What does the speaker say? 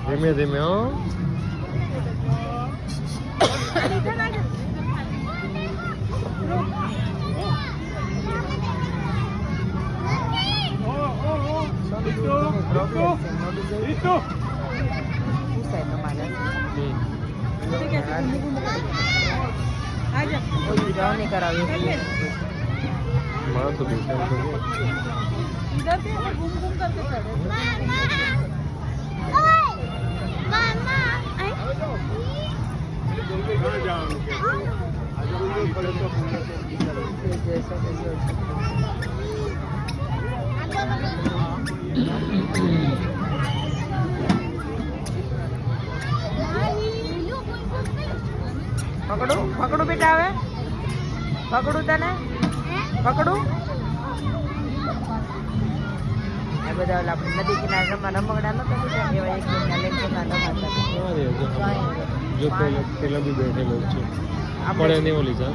ધીમે ધીમે હો. माँ तो बेटा इधर से घूम घूम करके चढ़े પકડું પકડું બેટા હવે પકડું તને પકડું આ બધા ઓલા આપણે નદી કિનારે રમકડા નતા લીધા એવા એક લેક્ચરના રમાતા जो पहले भी बैठे लोग छे पड़े नहीं ओली जा